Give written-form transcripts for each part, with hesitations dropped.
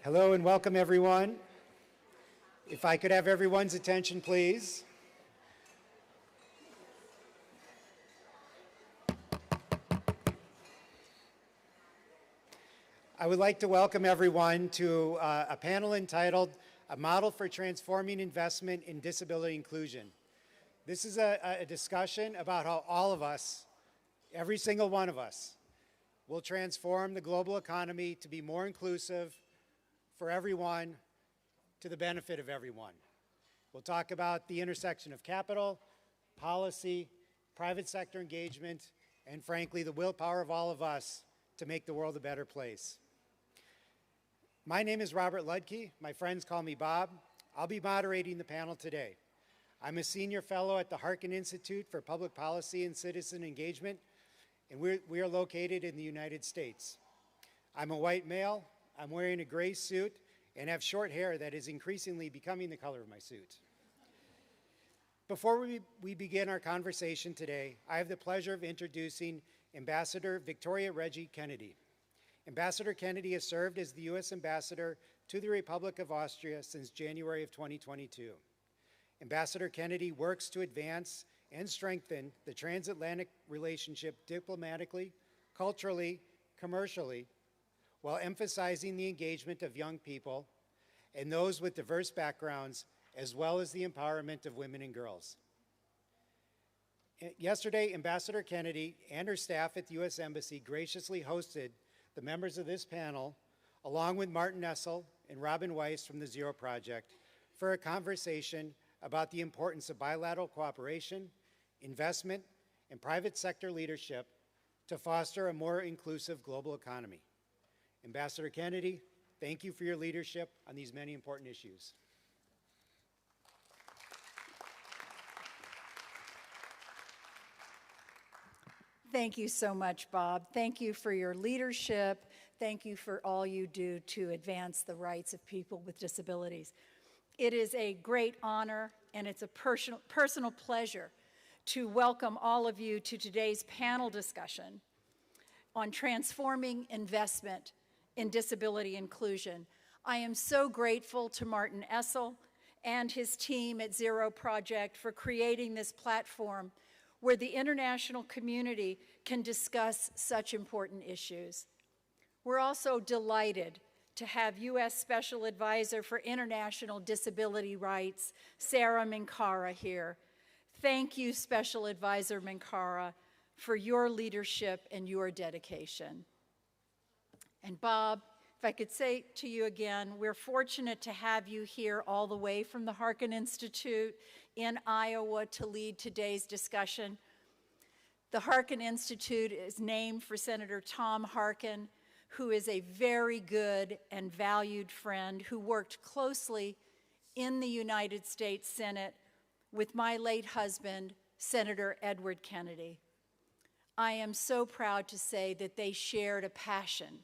Hello and welcome, everyone. If I could have everyone's attention, please. I would like to welcome everyone to a panel entitled A Model for Transforming Investment in Disability Inclusion. This is a discussion about how all of us, every single one of us, will transform the global economy to be more inclusive for everyone, to the benefit of everyone. We'll talk about the intersection of capital, policy, private sector engagement, and frankly, the willpower of all of us to make the world a better place. My name is Robert Ludke. My friends call me Bob. I'll be moderating the panel today. I'm a senior fellow at the Harkin Institute for Public Policy and Citizen Engagement, and we are located in the United States. I'm a white male. I'm wearing a gray suit and have short hair that is increasingly becoming the color of my suit. Before we begin our conversation today, I have the pleasure of introducing Ambassador Victoria Reggie Kennedy. Ambassador Kennedy has served as the U.S. Ambassador to the Republic of Austria since January of 2022. Ambassador Kennedy works to advance and strengthen the transatlantic relationship diplomatically, culturally, commercially, while emphasizing the engagement of young people and those with diverse backgrounds, as well as the empowerment of women and girls. Yesterday, Ambassador Kennedy and her staff at the U.S. Embassy graciously hosted the members of this panel, along with Martin Essl and Robin Weiss from the Zero Project, for a conversation about the importance of bilateral cooperation, investment, and private sector leadership to foster a more inclusive global economy. Ambassador Kennedy, thank you for your leadership on these many important issues. Thank you so much, Bob. Thank you for your leadership. Thank you for all you do to advance the rights of people with disabilities. It is a great honor and it's a personal pleasure to welcome all of you to today's panel discussion on transforming investment in disability inclusion. I am so grateful to Martin Essl and his team at Zero Project for creating this platform where the international community can discuss such important issues. We're also delighted to have U.S. Special Advisor for International Disability Rights, Sarah Minkara, here. Thank you, Special Advisor Minkara, for your leadership and your dedication. And Bob, if I could say to you again, we're fortunate to have you here all the way from the Harkin Institute in Iowa to lead today's discussion. The Harkin Institute is named for Senator Tom Harkin, who is a very good and valued friend who worked closely in the United States Senate with my late husband, Senator Edward Kennedy. I am so proud to say that they shared a passion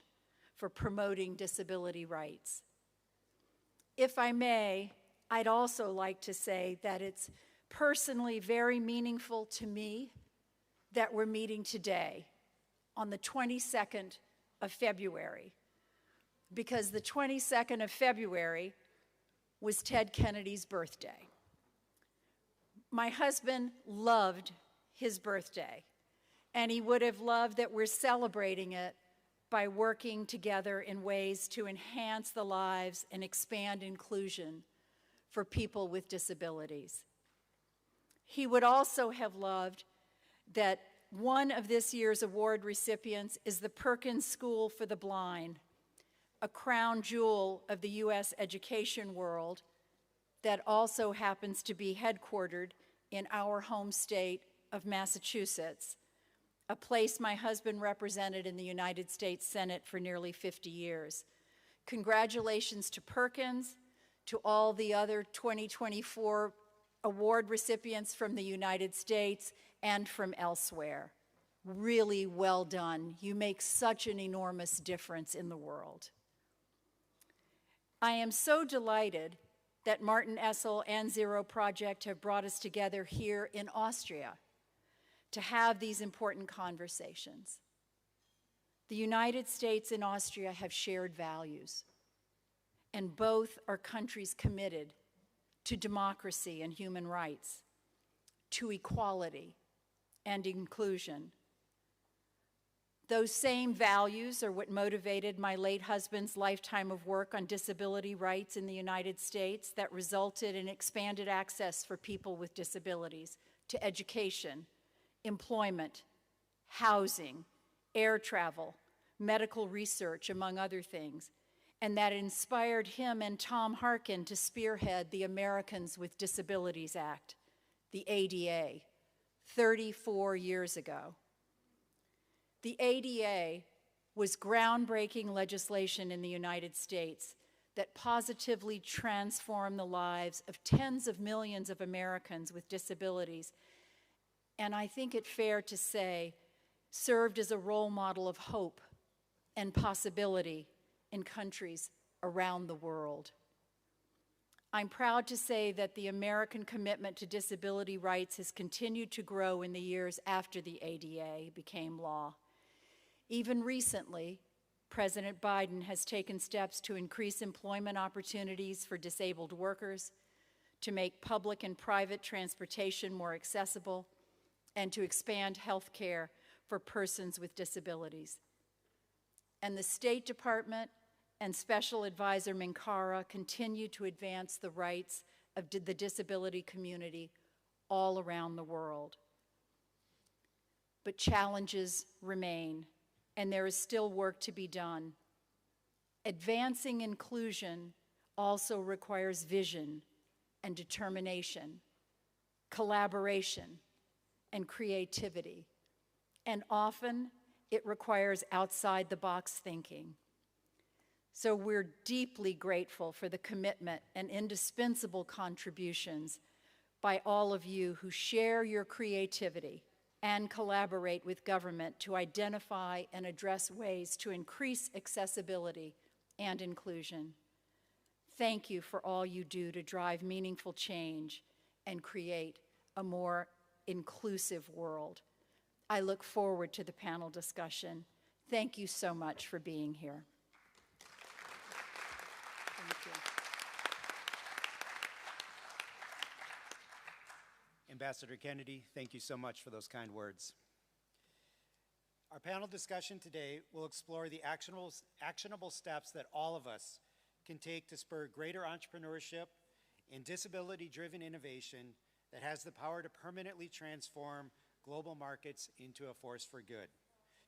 for promoting disability rights. If I may, I'd also like to say that it's personally very meaningful to me that we're meeting today on the 22nd of February, because the 22nd of February was Ted Kennedy's birthday. My husband loved his birthday, and he would have loved that we're celebrating it by working together in ways to enhance the lives and expand inclusion for people with disabilities. He would also have loved that one of this year's award recipients is the Perkins School for the Blind, a crown jewel of the U.S. education world that also happens to be headquartered in our home state of Massachusetts, a place my husband represented in the United States Senate for nearly 50 years. Congratulations to Perkins, to all the other 2024 award recipients from the United States and from elsewhere. Really well done. You make such an enormous difference in the world. I am so delighted that Martin Essl and Zero Project have brought us together here in Austria to have these important conversations. The United States and Austria have shared values. and both are countries committed to democracy and human rights, to equality and inclusion. Those same values are what motivated my late husband's lifetime of work on disability rights in the United States that resulted in expanded access for people with disabilities to education, employment, housing, air travel, medical research, among other things, and that inspired him and Tom Harkin to spearhead the Americans with Disabilities Act, the ADA, 34 years ago. The ADA was groundbreaking legislation in the United States that positively transformed the lives of tens of millions of Americans with disabilities, and I think it fair to say, served as a role model of hope and possibility in countries around the world. I'm proud to say that the American commitment to disability rights has continued to grow in the years after the ADA became law. Even recently, President Biden has taken steps to increase employment opportunities for disabled workers, to make public and private transportation more accessible, and to expand health care for persons with disabilities. And the State Department and Special Advisor Minkara continue to advance the rights of the disability community all around the world. But challenges remain, and there is still work to be done. Advancing inclusion also requires vision and determination, collaboration, and creativity. And often, it requires outside-the-box thinking. So we're deeply grateful for the commitment and indispensable contributions by all of you who share your creativity and collaborate with government to identify and address ways to increase accessibility and inclusion. Thank you for all you do to drive meaningful change and create a more inclusive world. I look forward to the panel discussion. Thank you so much for being here. Thank you. Ambassador Kennedy, thank you so much for those kind words. Our panel discussion today will explore the actionable steps that all of us can take to spur greater entrepreneurship and disability-driven innovation that has the power to permanently transform global markets into a force for good,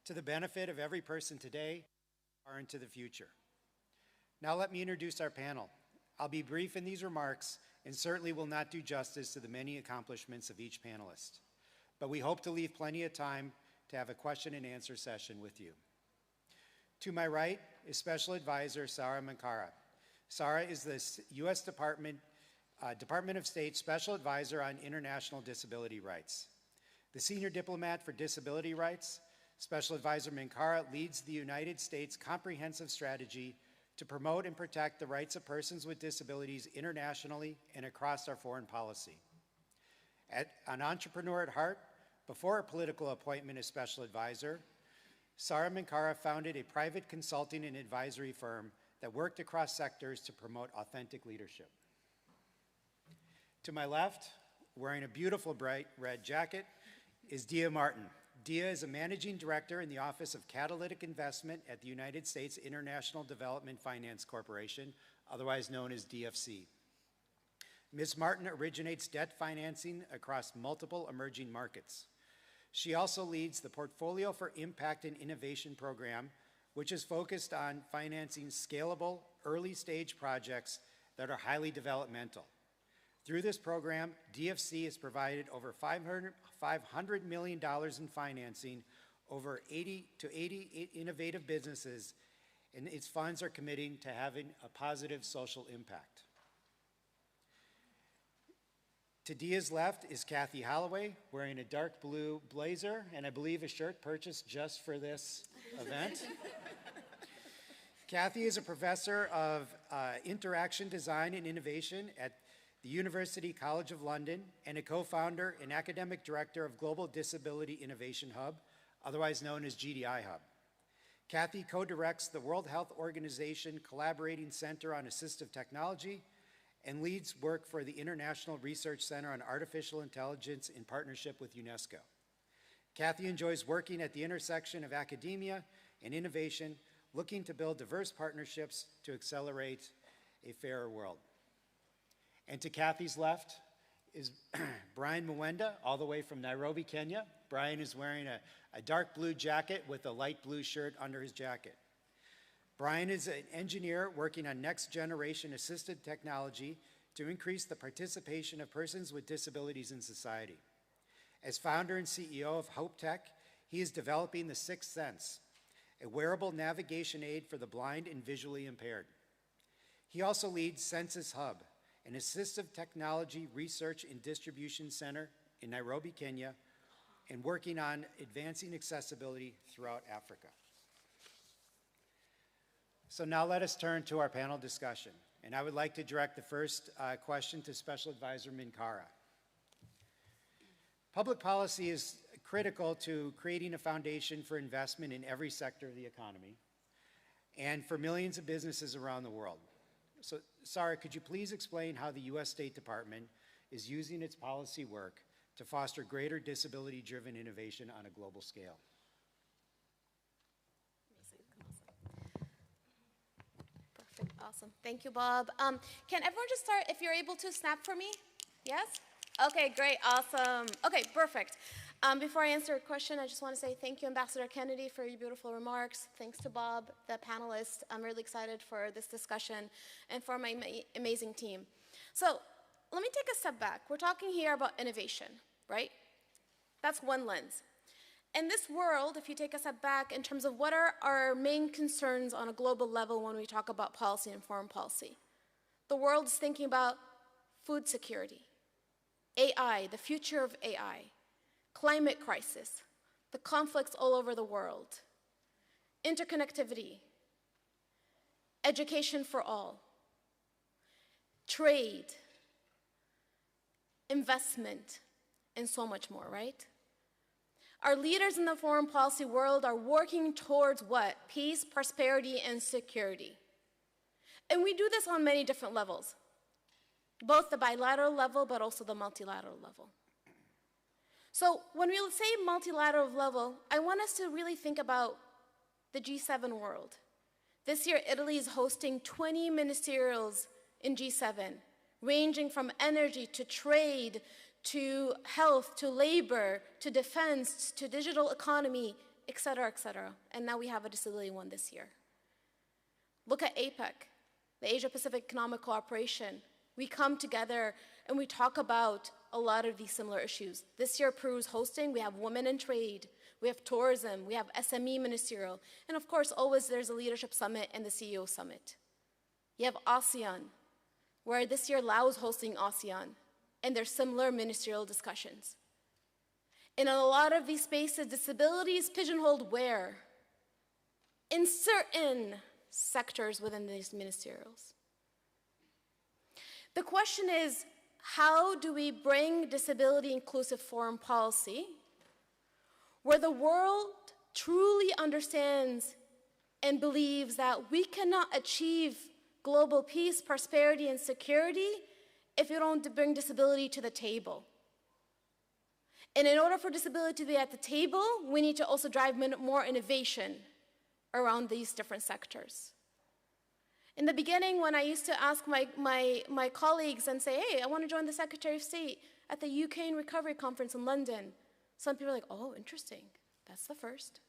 to the benefit of every person today or into the future. Now let me introduce our panel. I'll be brief in these remarks and certainly will not do justice to the many accomplishments of each panelist, but we hope to leave plenty of time to have a question and answer session with you. To my right is Special Advisor Sara Minkara. Sara is the U.S. Department of State Special Advisor on International Disability Rights. The Senior Diplomat for Disability Rights, Special Advisor Minkara leads the United States comprehensive strategy to promote and protect the rights of persons with disabilities internationally and across our foreign policy. An entrepreneur at heart, before her political appointment as Special Advisor, Sara Minkara founded a private consulting and advisory firm that worked across sectors to promote authentic leadership. To my left, wearing a beautiful bright red jacket, is Dia Martin. Dia is a managing director in the Office of Catalytic Investment at the United States International Development Finance Corporation, otherwise known as DFC. Ms. Martin originates debt financing across multiple emerging markets. She also leads the Portfolio for Impact and Innovation program, which is focused on financing scalable, early-stage projects that are highly developmental. Through this program, DFC has provided over $500 million in financing over 80 innovative businesses, and its funds are committing to having a positive social impact. To Dia's left is Kathy Holloway, wearing a dark blue blazer and I believe a shirt purchased just for this event. Kathy is a professor of interaction design and innovation at the University College of London and a co-founder and academic director of Global Disability Innovation Hub, otherwise known as GDI Hub. Kathy co-directs the World Health Organization Collaborating Center on Assistive Technology and leads work for the International Research Center on Artificial Intelligence in partnership with UNESCO. Kathy enjoys working at the intersection of academia and innovation, looking to build diverse partnerships to accelerate a fairer world. And to Kathy's left is Brian Mwenda, all the way from Nairobi, Kenya. Brian is wearing a dark blue jacket with a light blue shirt under his jacket. Brian is an engineer working on next generation assisted technology to increase the participation of persons with disabilities in society. As founder and CEO of Hope Tech, he is developing the Sixth Sense, a wearable navigation aid for the blind and visually impaired. He also leads Census Hub, an assistive technology research and distribution center in Nairobi, Kenya, and working on advancing accessibility throughout Africa. So now let us turn to our panel discussion. And I would like to direct the first question to Special Advisor Minkara. Public policy is critical to creating a foundation for investment in every sector of the economy and for millions of businesses around the world. So, Sarah, could you please explain how the U.S. State Department is using its policy work to foster greater disability-driven innovation on a global scale? Perfect, awesome. Thank you, Bob. Can everyone just start, if you're able to snap for me? Yes? Okay, great, awesome. Okay, perfect. Before I answer your question, I just want to say thank you, Ambassador Kennedy, for your beautiful remarks. Thanks to Bob, the panelists. I'm really excited for this discussion and for my amazing team. So let me take a step back. We're talking here about innovation, right? That's one lens. In this world, if you take a step back in terms of what are our main concerns on a global level when we talk about policy and foreign policy, the world is thinking about food security, AI, the future of AI, climate crisis, the conflicts all over the world, interconnectivity, education for all, trade, investment, and so much more, right? Our leaders in the foreign policy world are working towards what? Peace, prosperity, and security. And we do this on many different levels, both the bilateral level, but also the multilateral level. So when we say multilateral level, I want us to really think about the G7 world. This year, Italy is hosting 20 ministerials in G7, ranging from energy to trade, to health, to labor, to defense, to digital economy, et cetera, et cetera. And now we have a disability one this year. Look at APEC, the Asia-Pacific Economic Cooperation. We come together and we talk about a lot of these similar issues. This year, Peru is hosting. We have Women in Trade. We have tourism. We have SME ministerial. And of course, always there's a leadership summit and the CEO summit. You have ASEAN, where this year Laos is hosting ASEAN, and there's similar ministerial discussions. In a lot of these spaces, disability is pigeonholed where? In certain sectors within these ministerials. The question is, how do we bring disability-inclusive foreign policy where the world truly understands and believes that we cannot achieve global peace, prosperity, and security if you don't bring disability to the table? And in order for disability to be at the table, we need to also drive more innovation around these different sectors. In the beginning, when I used to ask my colleagues and say, hey, I want to join the Secretary of State at the UK Recovery Conference in London, some people are like, oh, interesting, that's the first.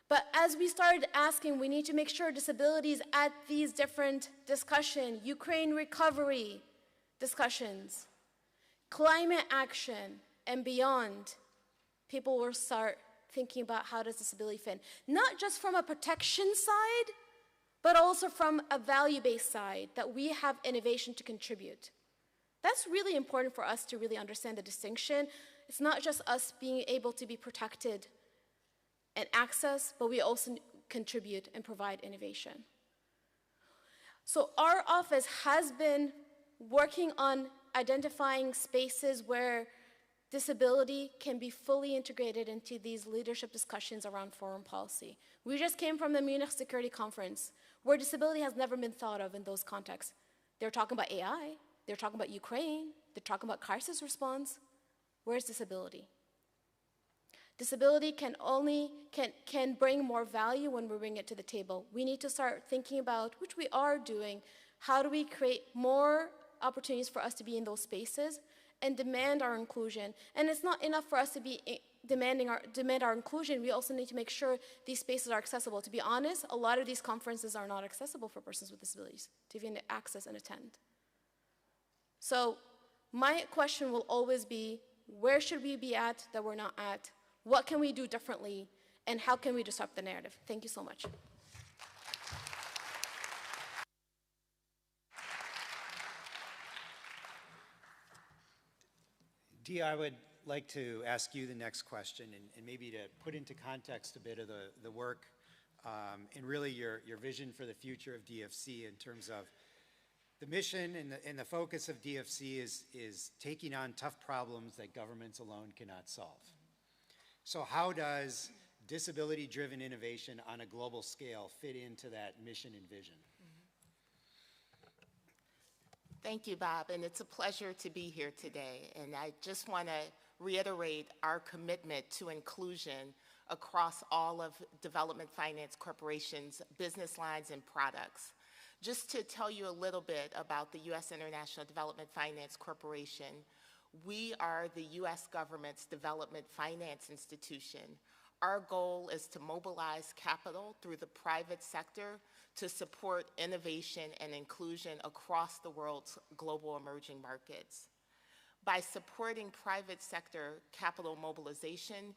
But as we started asking, we need to make sure disabilities at these different discussions, Ukraine recovery discussions, climate action, and beyond, people will start thinking about how does disability fit, not just from a protection side, but also from a value-based side, that we have innovation to contribute. That's really important for us to really understand the distinction. It's not just us being able to be protected and access, but we also contribute and provide innovation. So our office has been working on identifying spaces where disability can be fully integrated into these leadership discussions around foreign policy. We just came from the Munich Security Conference, where disability has never been thought of in those contexts. They're talking about AI, they're talking about Ukraine, they're talking about crisis response. Where's disability? Disability can bring more value when we bring it to the table. We need to start thinking about, which we are doing, how do we create more opportunities for us to be in those spaces and demand our inclusion. And it's not enough for us to be demand our inclusion. We also need to make sure these spaces are accessible. To be honest, a lot of these conferences are not accessible for persons with disabilities to even access and attend. So my question will always be, where should we be at that we're not at? What can we do differently? And how can we disrupt the narrative? Thank you so much. Dia, I would like to ask you the next question and maybe to put into context a bit of the work and really your vision for the future of DFC in terms of the mission and the focus of DFC is taking on tough problems that governments alone cannot solve. So how does disability-driven innovation on a global scale fit into that mission and vision? Thank you, Bob, and it's a pleasure to be here today. And I just want to reiterate our commitment to inclusion across all of Development Finance Corporation's business lines and products. Just to tell you a little bit about the U.S. International Development Finance Corporation, we are the U.S. government's development finance institution. Our goal is to mobilize capital through the private sector to support innovation and inclusion across the world's global emerging markets. By supporting private sector capital mobilization,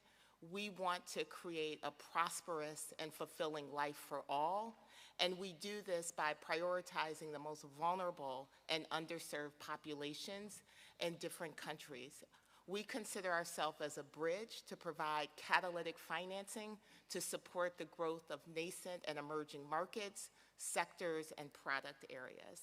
we want to create a prosperous and fulfilling life for all, and we do this by prioritizing the most vulnerable and underserved populations in different countries. We consider ourselves as a bridge to provide catalytic financing to support the growth of nascent and emerging markets, sectors, and product areas.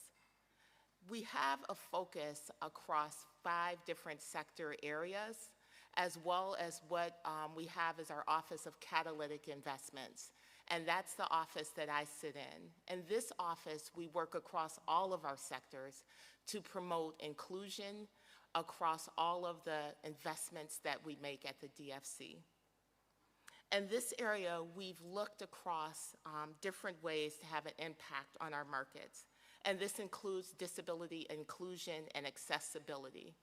We have a focus across 5 different sector areas, as well as what we have as our Office of Catalytic Investments. And that's the office that I sit in. In this office, we work across all of our sectors to promote inclusion across all of the investments that we make at the DFC. In this area, we've looked across different ways to have an impact on our markets. And this includes disability inclusion and accessibility.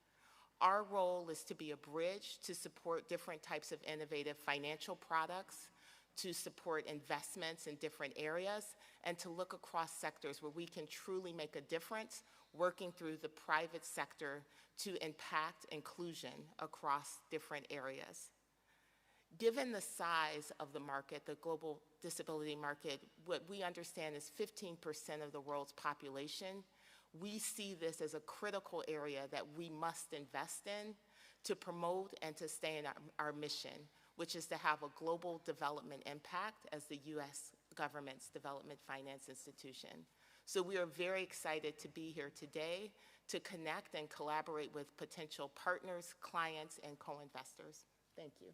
Our role is to be a bridge to support different types of innovative financial products, to support investments in different areas, and to look across sectors where we can truly make a difference, working through the private sector to impact inclusion across different areas. Given the size of the market, the global disability market, what we understand is 15% of the world's population. We see this as a critical area that we must invest in to promote and to stay in our mission, which is to have a global development impact as the U.S. government's development finance institution. So we are very excited to be here today to connect and collaborate with potential partners, clients, and co-investors. Thank you.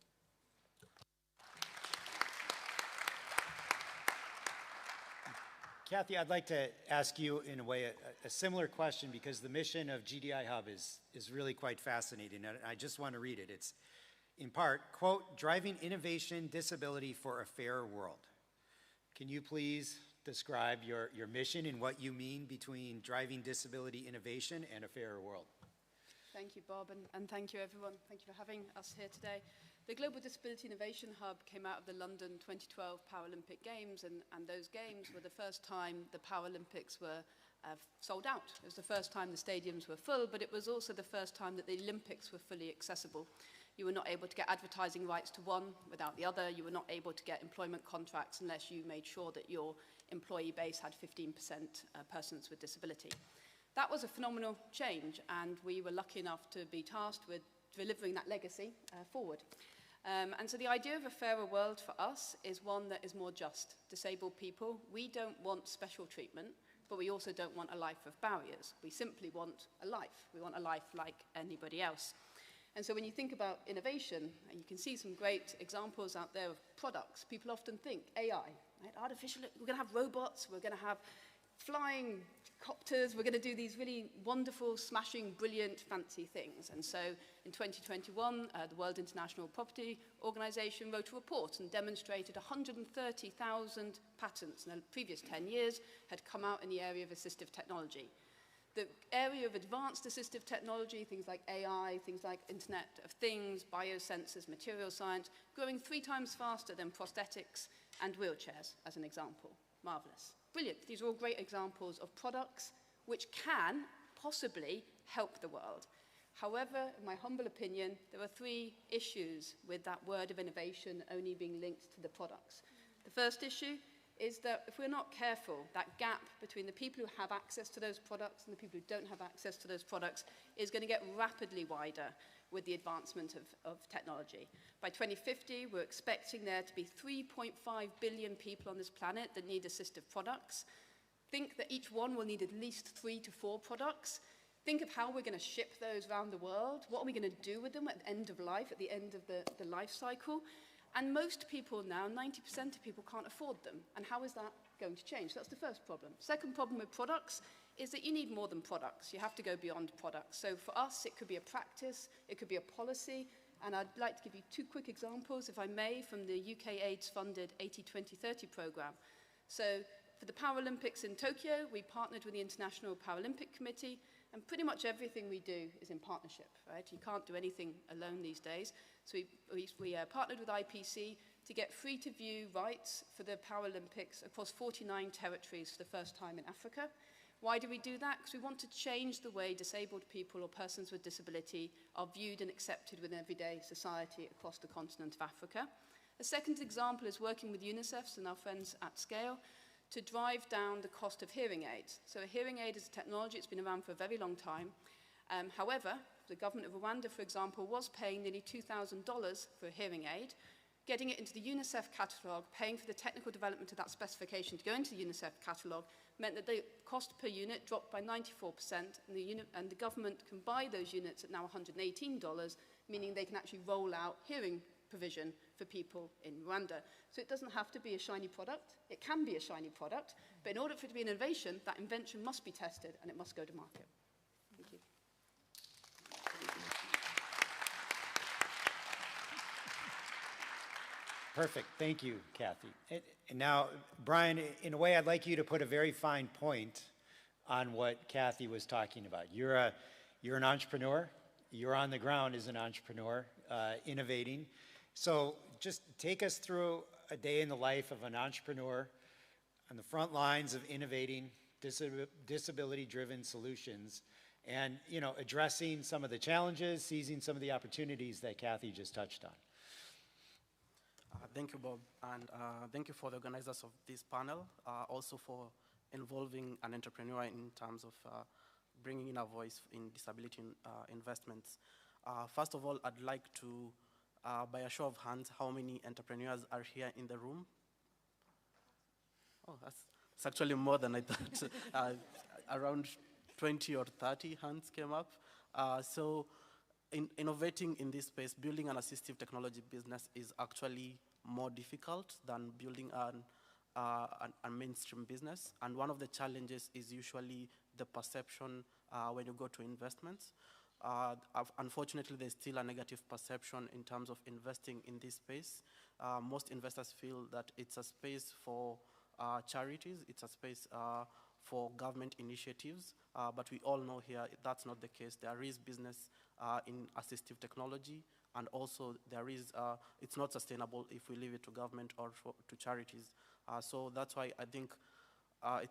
Kathy, I'd like to ask you, in a way, a similar question, because the mission of GDI Hub is really quite fascinating, and I just want to read it. It's, in part, quote, driving innovation, disability for a fairer world. Can you please describe your mission and what you mean between driving disability innovation and a fairer world? Thank you, Bob, and thank you, everyone. Thank you for having us here today. The Global Disability Innovation Hub came out of the London 2012 Paralympic Games, and those games were the first time the Paralympics were sold out. It was the first time the stadiums were full, but it was also the first time that the Olympics were fully accessible. You were not able to get advertising rights to one without the other. You were not able to get employment contracts unless you made sure that your employee base had 15% persons with disability. That was a phenomenal change, and we were lucky enough to be tasked with delivering that legacy forward. And so the idea of a fairer world for us is one that is more just. Disabled people, we don't want special treatment, but we also don't want a life of barriers. We simply want a life. We want a life like anybody else. And so when you think about innovation, and you can see some great examples out there of products, people often think AI, right? Artificial, we're going to have robots, we're going to have flying copters, we're going to do these really wonderful, smashing, brilliant, fancy things. And so in 2021, the World International Property Organization wrote a report and demonstrated 130,000 patents in the previous 10 years had come out in the area of assistive technology. The area of advanced assistive technology, things like AI, things like Internet of Things, biosensors, material science, growing 3 times faster than prosthetics and wheelchairs, as an example. Marvelous. Brilliant. These are all great examples of products which can possibly help the world. However, in my humble opinion, there are 3 issues with that word of innovation only being linked to the products. The first issue is that if we're not careful, that gap between the people who have access to those products and the people who don't have access to those products is going to get rapidly wider with the advancement of technology. By 2050, we're expecting there to be 3.5 billion people on this planet that need assistive products. Think that each one will need at least 3 to 4 products. Think of how we're going to ship those around the world. What are we going to do with them at the end of life, at the end of the life cycle? And most people now, 90% of people can't afford them. And how is that going to change? That's the first problem. Second problem with products is that you need more than products. You have to go beyond products. So for us, it could be a practice, it could be a policy. And I'd like to give you 2 quick examples, if I may, from the UK AIDS-funded 80-20-30 program. So for the Paralympics in Tokyo, we partnered with the International Paralympic Committee, and pretty much everything we do is in partnership, right? You can't do anything alone these days. So we partnered with IPC to get free-to-view rights for the Paralympics across 49 territories for the first time in Africa. Why do we do that? Because we want to change the way disabled people or persons with disability are viewed and accepted within everyday society across the continent of Africa. A second example is working with UNICEF and our friends at Scale to drive down the cost of hearing aids. So a hearing aid is a technology that's been around for a very long time. However, the government of Rwanda, for example, was paying nearly $2,000 for a hearing aid. Getting it into the UNICEF catalogue, paying for the technical development of that specification to go into the UNICEF catalogue, meant that the cost per unit dropped by 94%, and the government can buy those units at now $118, meaning they can actually roll out hearing provision for people in Rwanda. So it doesn't have to be a shiny product. It can be a shiny product, but in order for it to be an innovation, that invention must be tested and it must go to market. Thank you. Perfect. Thank you, Kathy. And now, Brian, in a way, I'd like you to put a very fine point on what Kathy was talking about. You're an entrepreneur. You're on the ground as an entrepreneur, innovating. So just take us through a day in the life of an entrepreneur on the front lines of innovating disability-driven solutions and, addressing some of the challenges, seizing some of the opportunities that Kathy just touched on. Thank you, Bob, and thank you for the organizers of this panel, also for involving an entrepreneur in terms of bringing in a voice in disability investments. First of all, I'd like to, by a show of hands, how many entrepreneurs are here in the room? Oh, that's actually more than I thought. Around 20 or 30 hands came up. So innovating in this space, building an assistive technology business is actually more difficult than building a mainstream business. And one of the challenges is usually the perception when you go to investments. Unfortunately, there's still a negative perception in terms of investing in this space. Most investors feel that it's a space for charities, it's a space for government initiatives, but we all know here that's not the case. There is business in assistive technology, and also there is, it's not sustainable if we leave it to government or to charities. So that's why I think I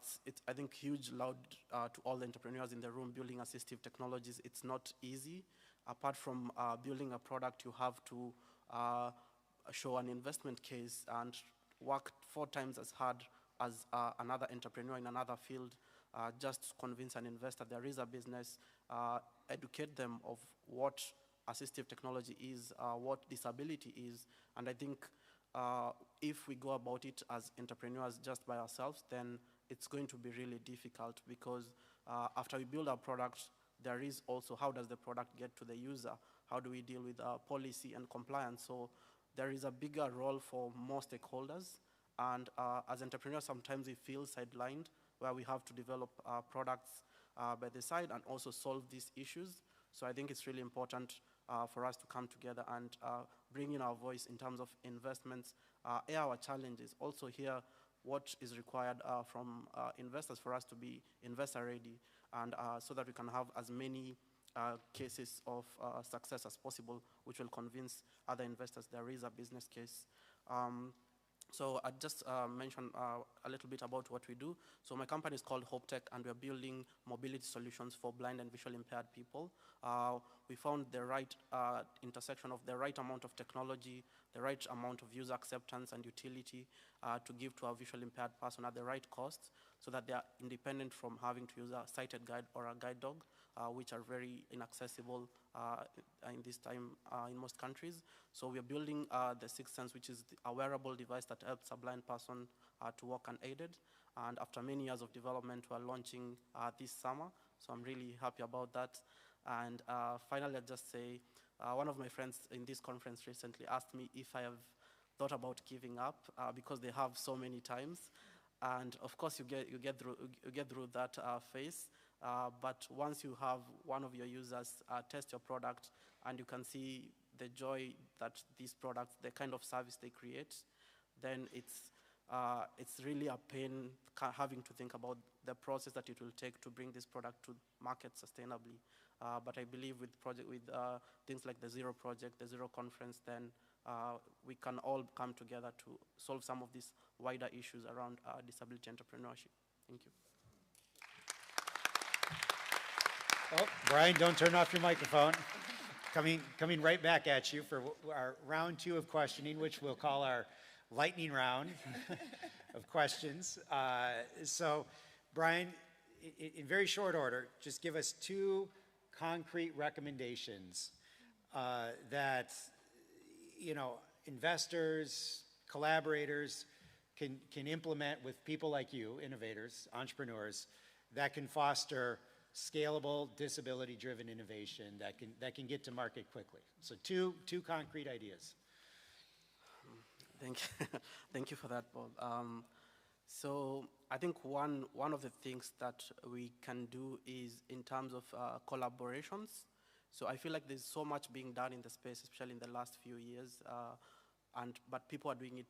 think huge loud to all the entrepreneurs in the room building assistive technologies. It's not easy. Apart from building a product, you have to show an investment case and work 4 times as hard as another entrepreneur in another field just to convince an investor there is a business, educate them of what assistive technology is, what disability is, and I think if we go about it as entrepreneurs just by ourselves, then it's going to be really difficult because after we build our product, there is also how does the product get to the user? how do we deal with policy and compliance. So there is a bigger role for more stakeholders. And as entrepreneurs, sometimes we feel sidelined, where we have to develop products by the side and also solve these issues. So I think it's really important for us to come together and bring in our voice in terms of investments, air our challenges, also hear what is required from investors for us to be investor ready, and so that we can have as many cases of success as possible, which will convince other investors there is a business case. So I just mentioned a little bit about what we do. So my company is called HopeTech, and we're building mobility solutions for blind and visually impaired people. We found the right intersection of the right amount of technology, the right amount of user acceptance and utility to give to a visually impaired person at the right cost, so that they are independent from having to use a sighted guide or a guide dog, which are very inaccessible in this time in most countries. So we are building the Sixth Sense, which is a wearable device that helps a blind person to walk unaided. And after many years of development, we are launching this summer. So I'm really happy about that. And finally, I'll just say, one of my friends in this conference recently asked me if I have thought about giving up because they have so many times. And of course, you get through that phase. But once you have one of your users test your product and you can see the joy that these products, the kind of service they create, then it's really a pain having to think about the process that it will take to bring this product to market sustainably. But I believe with things like the Zero Project, the Zero Conference, then we can all come together to solve some of these wider issues around disability entrepreneurship. Thank you. Oh, Brian, don't turn off your microphone. Coming right back at you for our round 2 of questioning, which we'll call our lightning round of questions. So, Brian, in very short order, just give us 2 concrete recommendations that investors, collaborators can implement with people like you, innovators, entrepreneurs, that can foster scalable, disability-driven innovation that can get to market quickly. So two concrete ideas. Thank you for that, Bob. So I think one of the things that we can do is in terms of collaborations. So I feel like there's so much being done in the space, especially in the last few years, but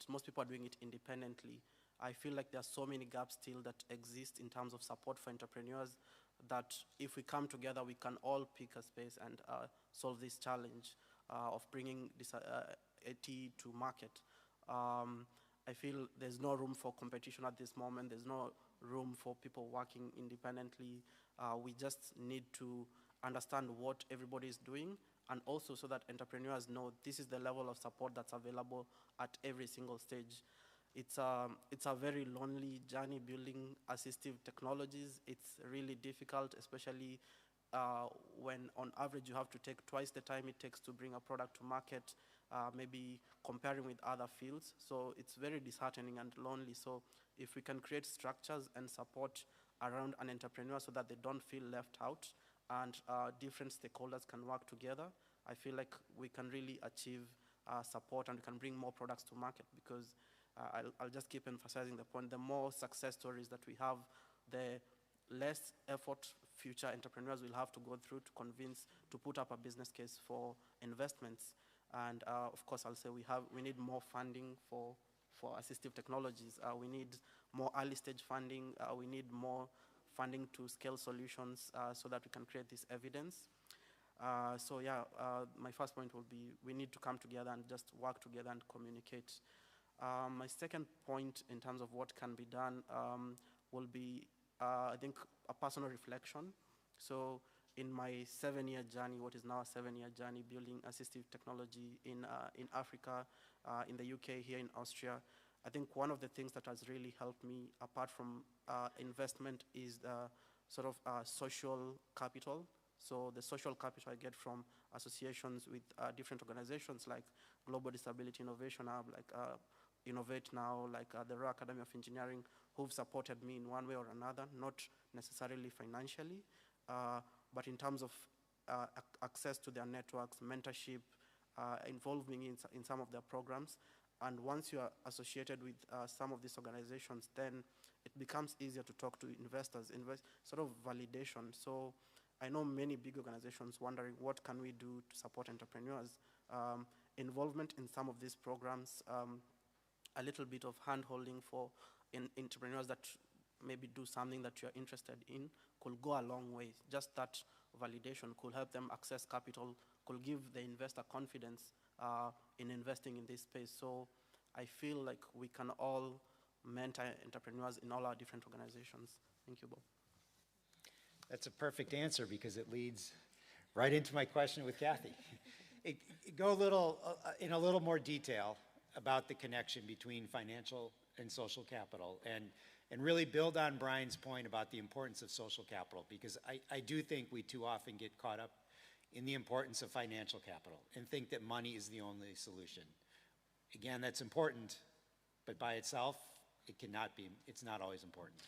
most people are doing it independently. I feel like there are so many gaps still that exist in terms of support for entrepreneurs, that if we come together, we can all pick a space and solve this challenge of bringing this AT to market. I feel there's no room for competition at this moment. There's no room for people working independently. We just need to understand what everybody is doing, and also so that entrepreneurs know this is the level of support that's available at every single stage. It's a very lonely journey building assistive technologies. It's really difficult, especially when on average you have to take twice the time it takes to bring a product to market, maybe comparing with other fields. So it's very disheartening and lonely. So if we can create structures and support around an entrepreneur so that they don't feel left out, and different stakeholders can work together, I feel like we can really achieve support, and we can bring more products to market. Because I'll just keep emphasizing the point, the more success stories that we have, the less effort future entrepreneurs will have to go through to convince, to put up a business case for investments. And of course, I'll say we need more funding for assistive technologies. We need more early stage funding. We need more funding to scale solutions so that we can create this evidence. So yeah, my first point will be we need to come together and just work together and communicate. My second point in terms of what can be done will be, I think, a personal reflection. So in my 7-year journey, what is now a 7-year journey building assistive technology in Africa, in the UK, here in Austria, I think one of the things that has really helped me, apart from investment, is the sort of social capital. So the social capital I get from associations with different organizations like Global Disability Innovation Hub, like Innovate Now, like the Royal Academy of Engineering, who've supported me in one way or another, not necessarily financially, but in terms of access to their networks, mentorship, involving in some of their programs. And once you are associated with some of these organizations, then it becomes easier to talk to investors, sort of validation. So I know many big organizations wondering what can we do to support entrepreneurs. Involvement in some of these programs, a little bit of hand-holding for entrepreneurs that maybe do something that you're interested in could go a long way. Just that validation could help them access capital, could give the investor confidence in investing in this space. So I feel like we can all mentor entrepreneurs in all our different organizations. Thank you, Bob. That's a perfect answer because it leads right into my question with Kathy. Go in a little more detail about the connection between financial and social capital, and really build on Brian's point about the importance of social capital, because I do think we too often get caught up in the importance of financial capital and think that money is the only solution. Again, that's important, but by itself, it's not always important.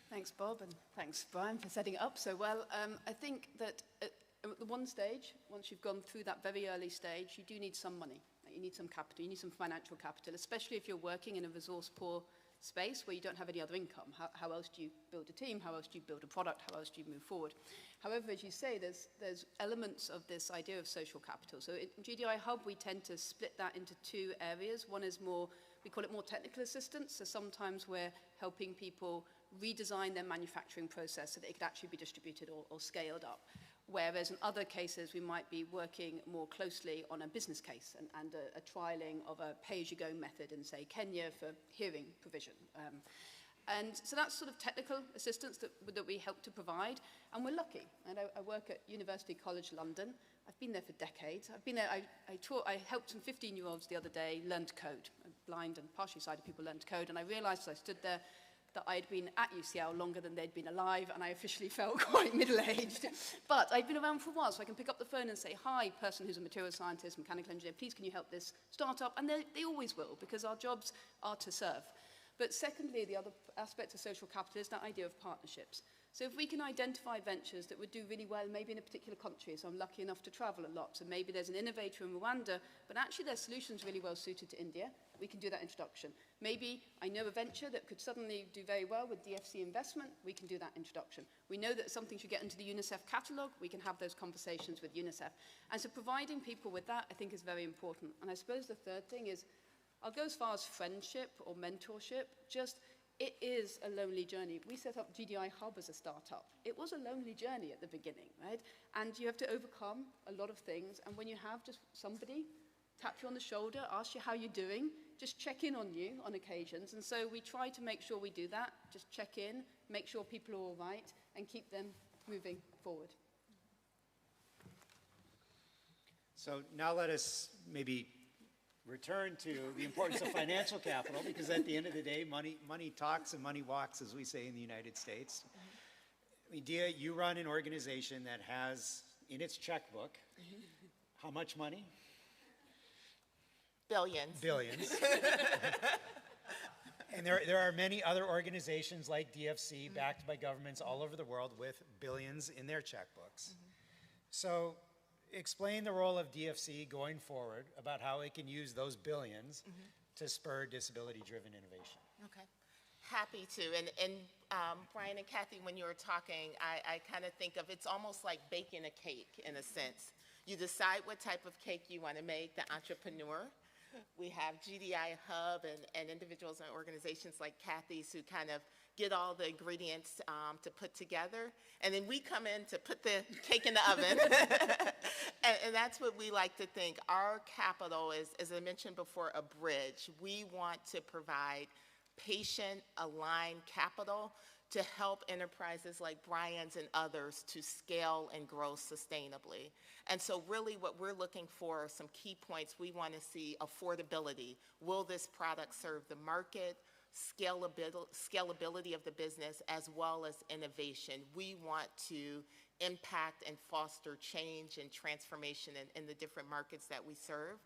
Thanks, Bob, and thanks, Brian, for setting it up so well. I think that at the one stage, once you've gone through that very early stage, you do need some money. You need some capital, you need some financial capital, especially if you're working in a resource-poor space where you don't have any other income. How else do you build a team? How else do you build a product? How else do you move forward? However, as you say, there's elements of this idea of social capital. So in GDI Hub, we tend to split that into two areas. One is more, we call it more technical assistance. So sometimes we're helping people redesign their manufacturing process so that it could actually be distributed or scaled up. Whereas in other cases, we might be working more closely on a business case and a trialing of a pay-as-you-go method in, say, Kenya for hearing provision. And so that's sort of technical assistance that we help to provide, and we're lucky. And I work at University College London. I've been there for decades. I've been there, I helped some 15-year-olds the other day learn to code. Blind and partially sighted people learn to code, and I realized as I stood there that I'd been at UCL longer than they'd been alive, and I officially felt quite middle-aged. But I'd been around for a while, so I can pick up the phone and say, hi, person who's a material scientist, mechanical engineer, please can you help this startup? And they always will, because our jobs are to serve. But secondly, the other aspect of social capital is that idea of partnerships. So if we can identify ventures that would do really well, maybe in a particular country, so I'm lucky enough to travel a lot, so maybe there's an innovator in Rwanda, but actually their solution's really well suited to India, we can do that introduction. Maybe I know a venture that could suddenly do very well with DFC investment, we can do that introduction. We know that something should get into the UNICEF catalogue, we can have those conversations with UNICEF. And so providing people with that, I think, is very important. And I suppose the third thing is, I'll go as far as friendship or mentorship, it is a lonely journey. We set up GDI Hub as a startup. It was a lonely journey at the beginning, right? And you have to overcome a lot of things. And when you have just somebody tap you on the shoulder, ask you how you're doing, just check in on you on occasions. And so we try to make sure we do that, just check in, make sure people are all right, and keep them moving forward. So now let us maybe return to the importance of financial capital, because at the end of the day, money talks and money walks, as we say in the United States. I mean, Dia, you run an organization that has in its checkbook how much money? Billions. Billions. And there are many other organizations like DFC, backed by governments all over the world, with billions in their checkbooks. So explain the role of DFC going forward, about how it can use those billions to spur disability-driven innovation. Okay, happy to. And Brian and Kathy, when you were talking, I kind of think of it's almost like baking a cake in a sense. You decide what type of cake you want to make, the entrepreneur. We have GDI Hub and individuals and organizations like Kathy's who kind of get all the ingredients to put together. And then we come in to put the cake in the oven. and that's what we like to think. Our capital is, as I mentioned before, a bridge. We want to provide patient-aligned capital to help enterprises like Brian's and others to scale and grow sustainably. And so really what we're looking for are some key points. We want to see affordability. Will this product serve the market? Scalability of the business, as well as innovation. We want to impact and foster change and transformation in the different markets that we serve.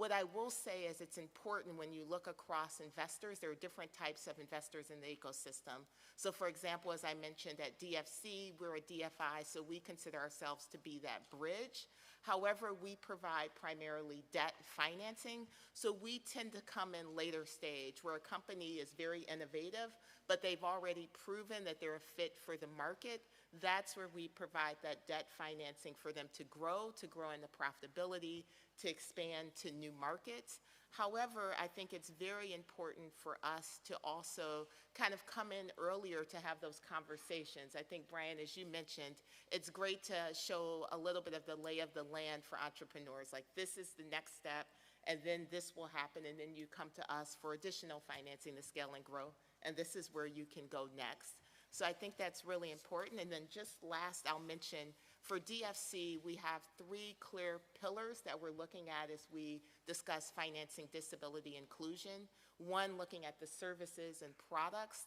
What I will say is it's important when you look across investors, there are different types of investors in the ecosystem. So for example, as I mentioned at DFC, we're a DFI, so we consider ourselves to be that bridge. However, we provide primarily debt financing, so we tend to come in later stage where a company is very innovative, but they've already proven that they're a fit for the market. That's where we provide that debt financing for them to grow into profitability, to expand to new markets. However, I think it's very important for us to also kind of come in earlier to have those conversations. I think, Brian, as you mentioned, it's great to show a little bit of the lay of the land for entrepreneurs. Like, this is the next step, and then this will happen, and then you come to us for additional financing to scale and grow, and this is where you can go next. So I think that's really important. And then just last, I'll mention, for DFC, we have 3 clear pillars that we're looking at as we discuss financing disability inclusion. One, looking at the services and products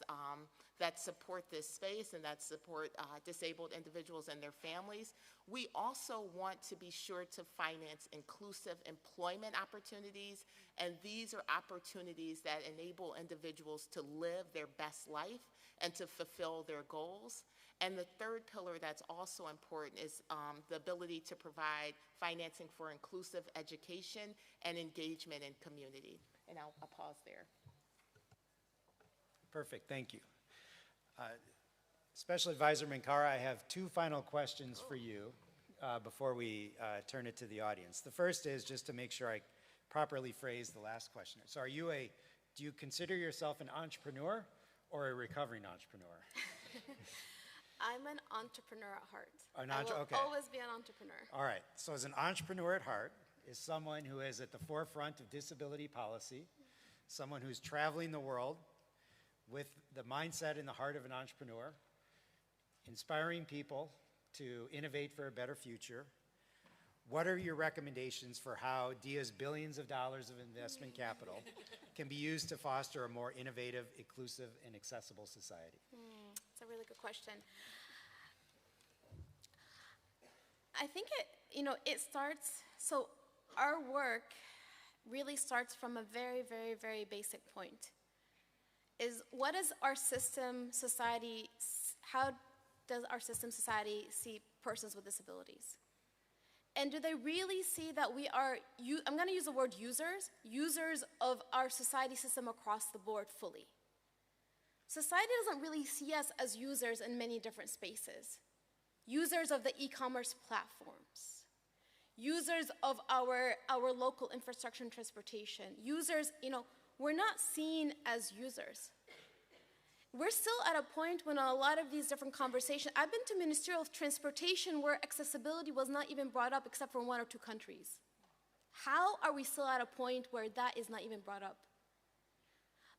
that support this space and that support disabled individuals and their families. We also want to be sure to finance inclusive employment opportunities, and these are opportunities that enable individuals to live their best life and to fulfill their goals. And the third pillar that's also important is the ability to provide financing for inclusive education and engagement in community. And I'll pause there. Perfect, thank you. Special Advisor Minkara, I have 2 final questions for you before we turn it to the audience. The first is just to make sure I properly phrase the last question. So do you consider yourself an entrepreneur or a recovering entrepreneur? I'm an entrepreneur at heart. I will always be an entrepreneur. All right, so as an entrepreneur at heart is someone who is at the forefront of disability policy, someone who's traveling the world with the mindset and the heart of an entrepreneur, inspiring people to innovate for a better future. What are your recommendations for how DIA's billions of dollars of investment capital can be used to foster a more innovative, inclusive, and accessible society? It's a really good question. I think it starts, so our work really starts from a very, very, very basic point. Is what is our system, society, how does our system, society see persons with disabilities? And do they really see that we are, I'm going to use the word users of our society system across the board fully? Society doesn't really see us as users in many different spaces. Users of the e-commerce platforms, users of our local infrastructure and transportation, users, we're not seen as users. We're still at a point when a lot of these different conversations, I've been to ministerial transportation where accessibility was not even brought up except for 1 or 2 countries. How are we still at a point where that is not even brought up?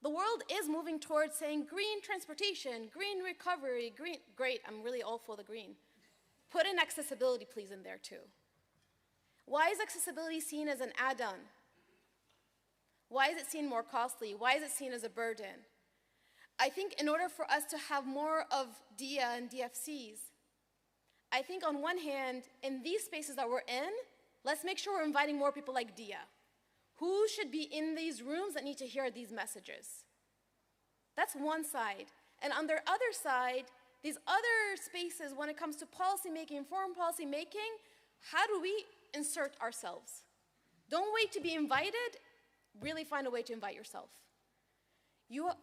The world is moving towards saying green transportation, green recovery, green, great, I'm really all for the green. Put in accessibility, please, in there too. Why is accessibility seen as an add-on? Why is it seen more costly? Why is it seen as a burden? I think in order for us to have more of DIA and DFCs, I think on one hand, in these spaces that we're in, let's make sure we're inviting more people like DIA. Who should be in these rooms that need to hear these messages? That's one side. And on the other side, these other spaces, when it comes to policy making, foreign policy making, how do we insert ourselves? Don't wait to be invited, really find a way to invite yourself.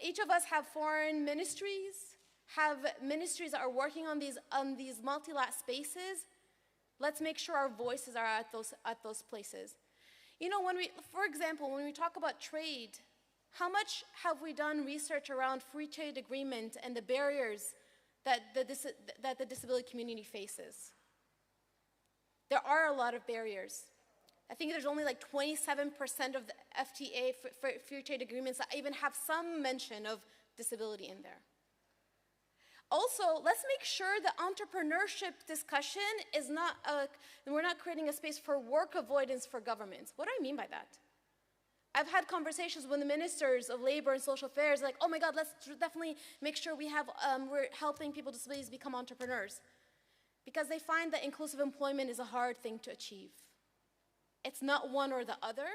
Each of us have foreign ministries, have ministries that are working on these multilateral spaces. Let's make sure our voices are at those places. For example, when we talk about trade, how much have we done research around free trade agreement and the barriers that the disability community faces? There are a lot of barriers. I think there's only like 27% of the FTA, free trade agreements, that even have some mention of disability in there. Also, let's make sure the entrepreneurship discussion is not, we're not creating a space for work avoidance for governments. What do I mean by that? I've had conversations with the ministers of labor and social affairs, like, oh my God, let's definitely make sure we're helping people with disabilities become entrepreneurs. Because they find that inclusive employment is a hard thing to achieve. It's not one or the other.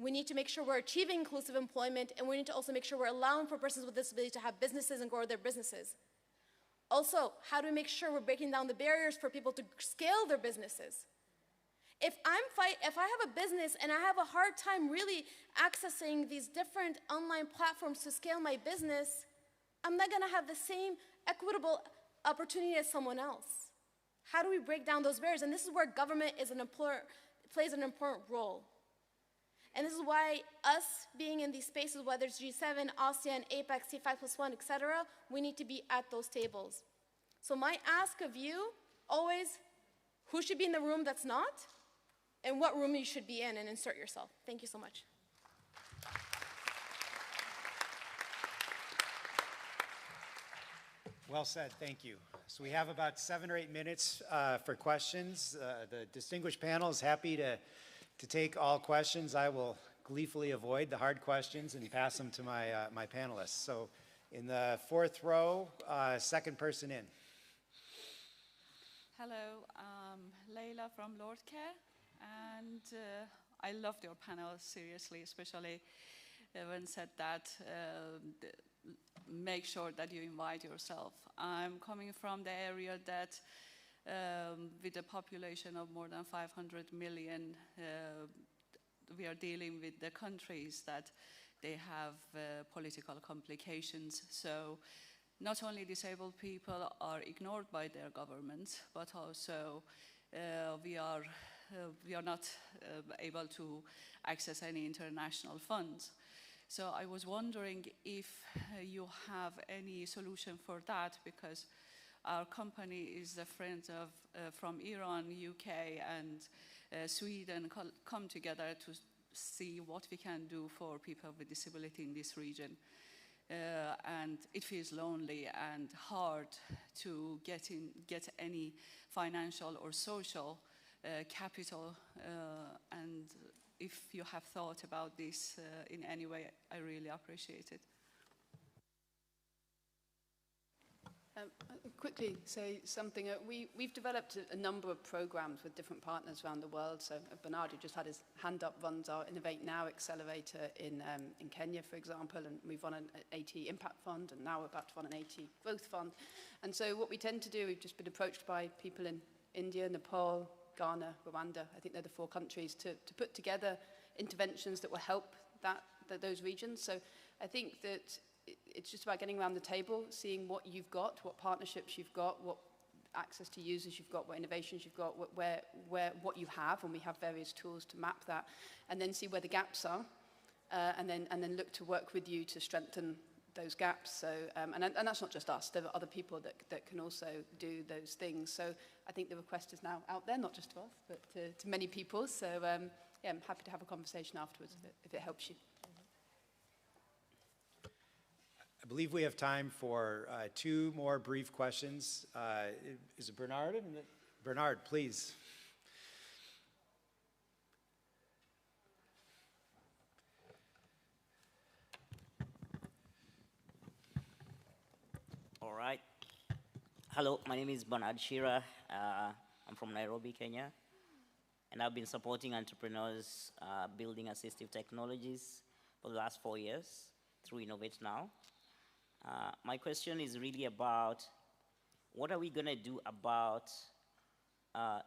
We need to make sure we're achieving inclusive employment, and we need to also make sure we're allowing for persons with disabilities to have businesses and grow their businesses. Also, how do we make sure we're breaking down the barriers for people to scale their businesses? If I have a business and I have a hard time really accessing these different online platforms to scale my business, I'm not gonna have the same equitable opportunity as someone else. How do we break down those barriers? And this is where government plays an important role. And this is why us being in these spaces, whether it's G7, ASEAN, APEC, C5+1, etc., we need to be at those tables. So my ask of you, always, who should be in the room that's not, and what room you should be in, and insert yourself. Thank you so much. Well said, thank you. So we have about 7 or 8 minutes for questions. The distinguished panel is happy to take all questions. I will gleefully avoid the hard questions and pass them to my panelists. So in the 4th row, second person in. Hello, I'm Leila from Lord Care, and I loved your panel, seriously, especially when said that make sure that you invite yourself. I'm coming from the area that with a population of more than 500 million, we are dealing with the countries that they have political complications. So not only disabled people are ignored by their governments, but also we are not able to access any international funds. So I was wondering if you have any solution for that, because our company is a friend of from Iran, UK, and Sweden come together to see what we can do for people with disability in this region. And it feels lonely and hard to get any financial or social capital. And if you have thought about this in any way, I really appreciate it. I'll quickly say something. We've developed a number of programs with different partners around the world. So Bernard, who just had his hand up, runs our Innovate Now Accelerator in Kenya, for example, and we've run an AT Impact Fund, and now we're about to run an AT Growth Fund. And so what we tend to do, we've just been approached by people in India, Nepal, Ghana, Rwanda, I think they're the 4 countries, to put together interventions that will help those regions. So I think that it's just about getting around the table, seeing what you've got, what partnerships you've got, what access to users you've got, what innovations you've got, what you have, and we have various tools to map that, and then see where the gaps are, and then look to work with you to strengthen those gaps. So, and that's not just us, there are other people that can also do those things. So I think the request is now out there, not just to us, but to many people. So yeah, I'm happy to have a conversation afterwards if it helps you. I believe we have time for 2 more brief questions. Is it Bernard? Bernard, please. All right. Hello, my name is Bernard Shira. I'm from Nairobi, Kenya. And I've been supporting entrepreneurs building assistive technologies for the last 4 years through Innovate Now. My question is really about what are we going to do about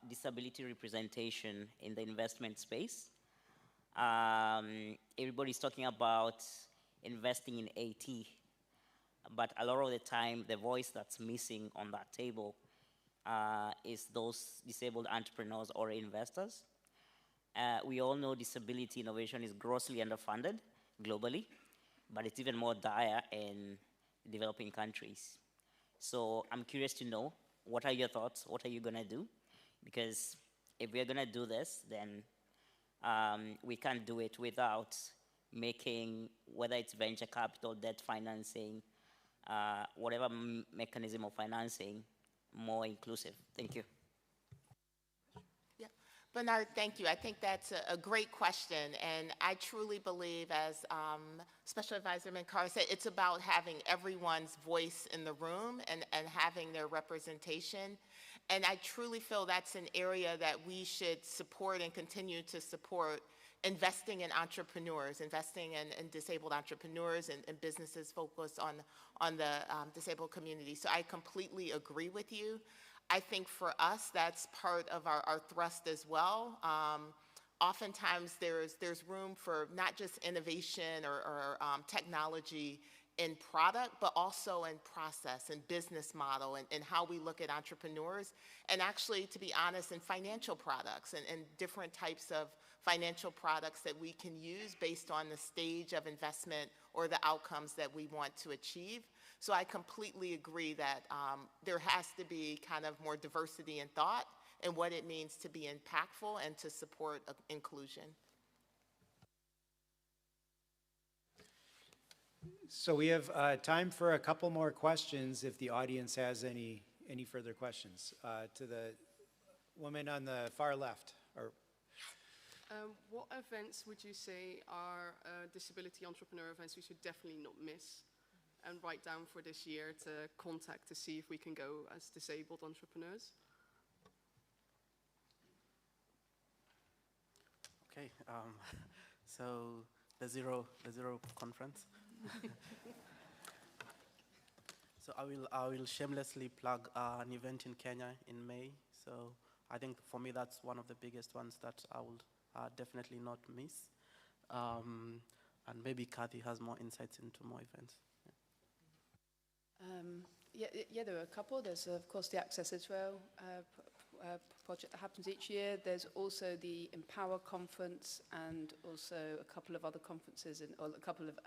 disability representation in the investment space? Everybody's talking about investing in AT, but a lot of the time the voice that's missing on that table is those disabled entrepreneurs or investors. We all know disability innovation is grossly underfunded globally, but it's even more dire in developing countries. So I'm curious to know, what are your thoughts? What are you going to do? Because if we're going to do this, then we can't do it without making, whether it's venture capital, debt financing, whatever mechanism of financing, more inclusive. Thank you. Yeah. Bernard, thank you. I think that's a great question, and I truly believe, as Special Advisor Minkara said, it's about having everyone's voice in the room and having their representation. And I truly feel that's an area that we should support and continue to support, investing in entrepreneurs, investing in disabled entrepreneurs and businesses focused on the disabled community. So I completely agree with you. I think for us, that's part of our thrust as well. Oftentimes there's room for not just innovation or technology in product, but also in process and business model and how we look at entrepreneurs, and actually, to be honest, in financial products and different types of financial products that we can use based on the stage of investment or the outcomes that we want to achieve. So I completely agree that there has to be kind of more diversity in thought and what it means to be impactful and to support inclusion. So we have time for a couple more questions if the audience has any further questions. To the woman on the far left. What events would you say are disability entrepreneur events we should definitely not miss and write down for this year to contact to see if we can go as disabled entrepreneurs? Okay, so the Zero conference. So I will shamelessly plug an event in Kenya in May. So I think for me that's one of the biggest ones that I will definitely not miss. And maybe Kathy has more insights into more events. Yeah, there are a couple. There's, of course, the Access Israel project that happens each year. There's also the Empower Conference and also a couple of other conferences or a couple of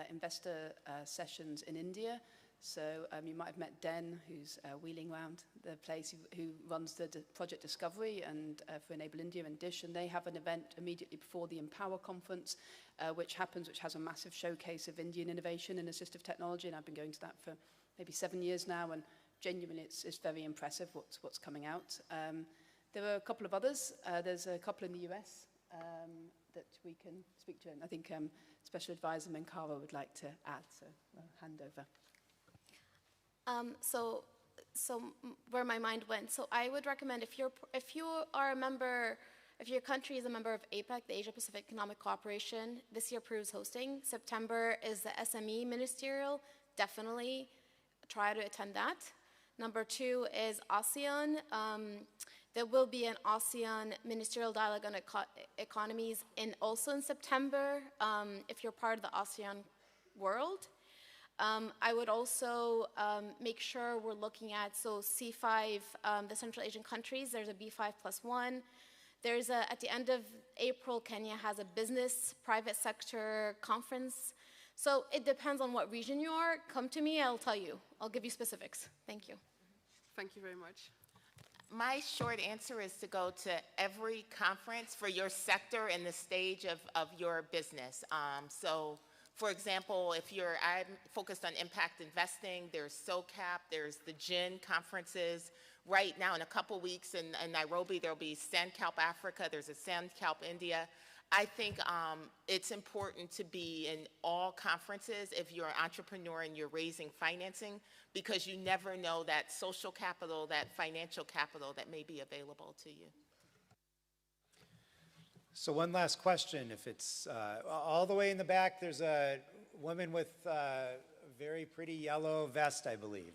investor sessions in India. So you might have met Den, who's wheeling around the place, who runs the Project Discovery and for Enable India and Dish, and they have an event immediately before the Empower Conference, which has a massive showcase of Indian innovation in assistive technology, and I've been going to that for maybe 7 years now, and genuinely it's very impressive what's coming out. There are a couple of others. There's a couple in the US that we can speak to, and I think Special Advisor Menkara would like to add, so I'll hand over. So where my mind went. So I would recommend if you are a member, if your country is a member of APEC, the Asia Pacific Economic Cooperation, this year Peru's hosting. September is the SME Ministerial. Definitely try to attend that. Number 2 is ASEAN. There will be an ASEAN Ministerial Dialogue on Economies also in September if you're part of the ASEAN world. I would also make sure we're looking at, C5, the Central Asian countries, there's a B5+1. There's at the end of April, Kenya has a business private sector conference. So it depends on what region you are. Come to me, I'll tell you. I'll give you specifics. Thank you. Thank you very much. My short answer is to go to every conference for your sector and the stage of your business. So, for example, I'm focused on impact investing, there's SOCAP, there's the GIN conferences. Right now, in a couple weeks in Nairobi, there'll be SandCalp Africa, there's a SandCalp India. I think it's important to be in all conferences if you're an entrepreneur and you're raising financing, because you never know that social capital, that financial capital that may be available to you. So one last question. If it's all the way in the back, there's a woman with a very pretty yellow vest, I believe.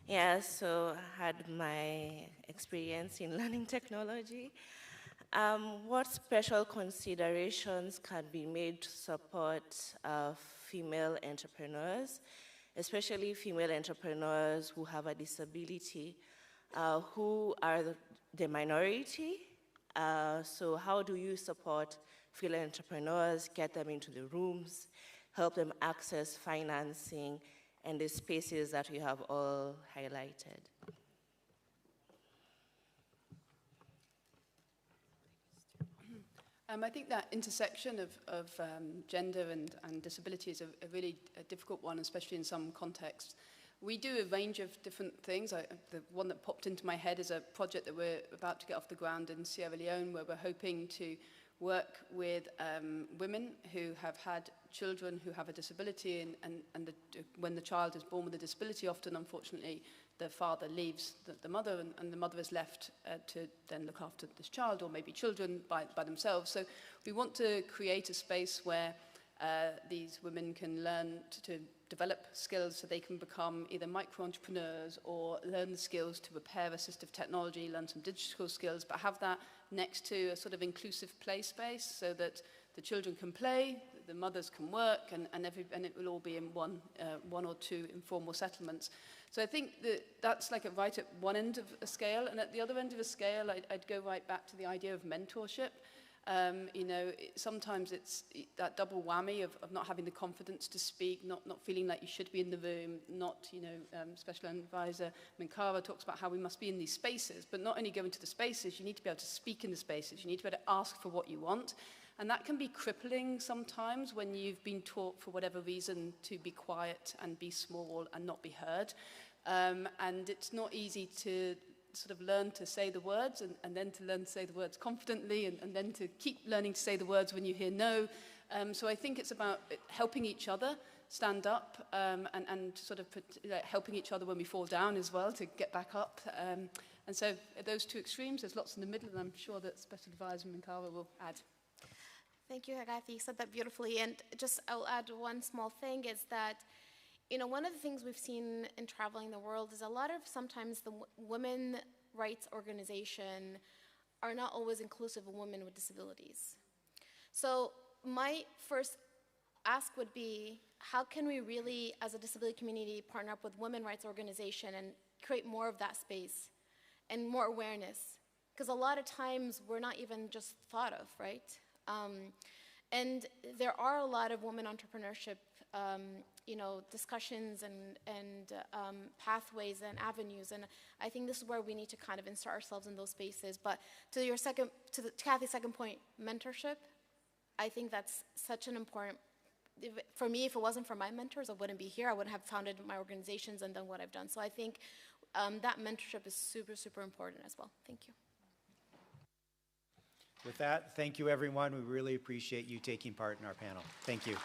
Yeah, so I had my experience in learning technology. What special considerations can be made to support female entrepreneurs, especially female entrepreneurs who have a disability, who are the minority? So how do you support female entrepreneurs, get them into the rooms, help them access financing, and the spaces that we have all highlighted? I think that intersection of gender and disability is a really difficult one, especially in some contexts. We do a range of different things. The one that popped into my head is a project that we're about to get off the ground in Sierra Leone, where we're hoping to work with women who have had children who have a disability, and when the child is born with a disability, often, unfortunately, the father leaves the mother, and the mother is left to then look after this child, or maybe children by themselves. So we want to create a space where these women can learn to develop skills so they can become either micro-entrepreneurs or learn the skills to repair assistive technology, learn some digital skills, but have that next to a sort of inclusive play space so that the children can play, the mothers can work, and it will all be in one or two informal settlements. So I think that's like right at one end of a scale, and at the other end of a scale, I'd go right back to the idea of mentorship. Sometimes it's that double whammy of not having the confidence to speak, not feeling like you should be in the room, Special Advisor Minkara talks about how we must be in these spaces, but not only go into the spaces, you need to be able to speak in the spaces, you need to be able to ask for what you want. And that can be crippling sometimes when you've been taught for whatever reason to be quiet and be small and not be heard. And it's not easy to sort of learn to say the words and then to learn to say the words confidently and then to keep learning to say the words when you hear no. So I think it's about helping each other stand up and sort of helping each other when we fall down as well to get back up. And so at those two extremes, there's lots in the middle, and I'm sure that Special Advisor Minkara will add. Thank you, Hagati. You said that beautifully. And just I'll add one small thing is that, one of the things we've seen in traveling the world is a lot of sometimes the women rights organization are not always inclusive of women with disabilities. So my first ask would be, how can we really, as a disability community, partner up with women rights organization and create more of that space and more awareness? Because a lot of times we're not even just thought of, right? And there are a lot of women entrepreneurship, discussions and pathways and avenues, and I think this is where we need to kind of insert ourselves in those spaces. But to Kathy's second point, mentorship, I think that's such an important. For me, if it wasn't for my mentors, I wouldn't be here. I wouldn't have founded my organizations and done what I've done. So I think that mentorship is super, super important as well. Thank you. With that, thank you, everyone. We really appreciate you taking part in our panel. Thank you.